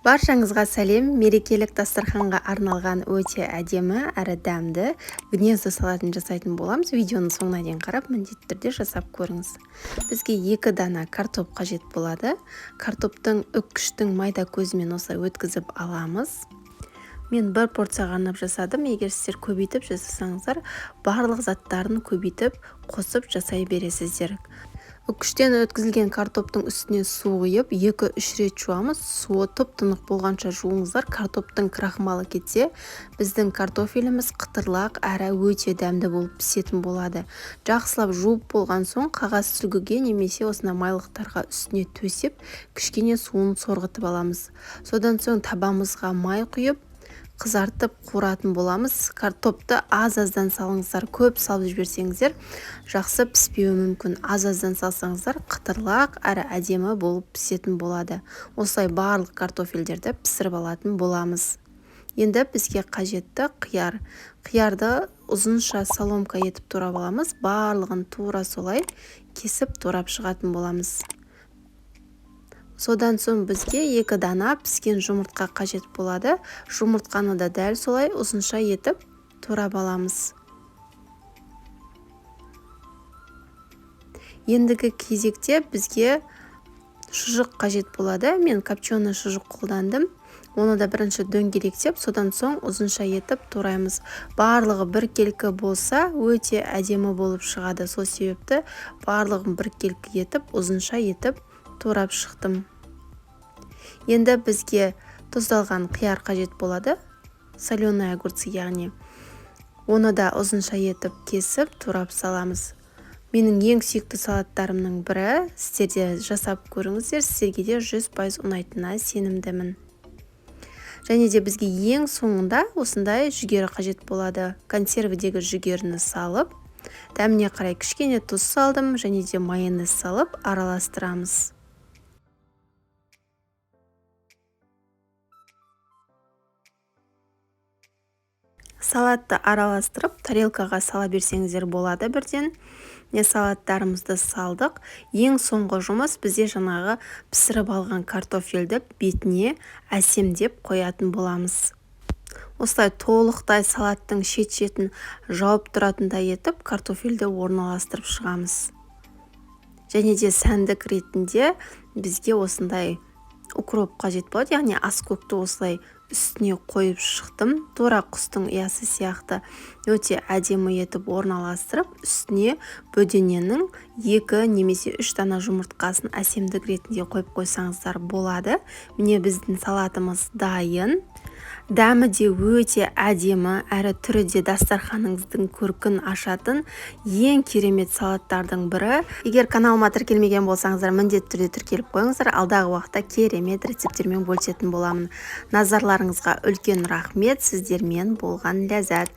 Баршаңызға сәлем. Мерекелік дастарханға арналған өте әдемі әрі дәмді гнездо салатын жасайтын боламыз. Видеоны соңына дейін қарап, міндетті түрде жасап көріңіз. Бізге 2 дана картоп қажет болады. Картоптың үккіштің майда көзімен осылай өткізіп аламыз. Мен 1 порция ғанап жасадым. Егер сіздер көбейтіп жасасаңыздар, барлық заттарын көбейтіп, қосып жасай бересіздер. Үккіштен өткізілген картоптың үстіне су құйып, 2-3 рет жуамыз. Суы тұп-тұнық болғанша жуыңыздар. Картоптың крахмалы кетсе, біздің картофеліміз қытырлақ әрі өте дәмді болып пісетін болады. Жақсылап жуып болған соң қағаз сүлгіге немесе осына майлықтарға үстіне төсеп, кішкене суын сорғытып аламыз. Содан соң табамызға май құйып, қызартып қуыратын боламыз. Картопты аз-аздан салыңыздар, көп салып жіберсеңіздер, жақсы піспеуі мүмкін. Аз-аздан салсаңыздар, қытырлақ әрі әдемі болып пісетін болады. Осылай барлық картофелдерді пісіріп алатын боламыз. Енді бізге қажетті қияр. Қиярды ұзынша соломка етіп турап аламыз. Барлығын тура солай кесіп турап шығатын боламыз. Содан соң бізге 2 дана піскен жұмыртқа қажет болады. Жұмыртқаны да дәл солай ұзынша етіп турап аламыз. Ендігі кезекте бізге шұжық қажет болады. Мен копченый шұжық қолдандым. Оны да бірінші дөңгелектеп, содан соң ұзынша етіп тураймыз. Барлығы біркелкі болса, өте әдемі болып шығады. Сол себепті барлығын біркелкі етіп, ұзынша етіп турап шықтым. Енді бізге тұздалған қияр қажет болады. Соленый огурцы, яғни. Оны да ұзынша етіп кесіп турап саламыз. Менің ең сүйікті салаттарымның бірі. Сіздер де жасап көріңіздер. Сіздерге де 100% ұнайтынына сенімдімін. Және де бізге ең соңында осындай жүгері қажет болады. Консервідегі жүгеріні салып, дәміне қарай кішкене тұз салдым, және де майонез салып араластырамыз. Салатты араластырып, тарелкаға сала берсеңіздер болады бірден. Салаттарымызды салдық. Ең соңғы жұмыс бізде жаңағы пісіріп алған картофелді бетіне әсемдеп қоятын боламыз. Осылай толықтай салаттың шет-шетін жауып тұратындай етіп, картофелді орналастырып шығамыз. Және де сәндік ретінде бізге осындай укроп қажет болады, яғни аскөкті осылай үстіне қойып шықтым. Тура құстың ұясы сияқты өте әдемі етіп орналастырып, үстіне бөдененің 2 немесе 3 дана жұмыртқасын әсемдік ретінде қойып қойсаңыздар болады. Міне біздің салатымыз дайын. Дәмі де өте әдемі, әрі түрі де дастарханыңыздың көркін ашатын ең керемет салаттардың бірі. Егер каналыма тіркелмеген болсаңыздар, міндетті түрде тіркеліп қойыңыздар. Алдағы уақытта керемет рецептермен бөлісетін боламын. Назарларыңызға үлкен рахмет. Сіздермен болған ләззат.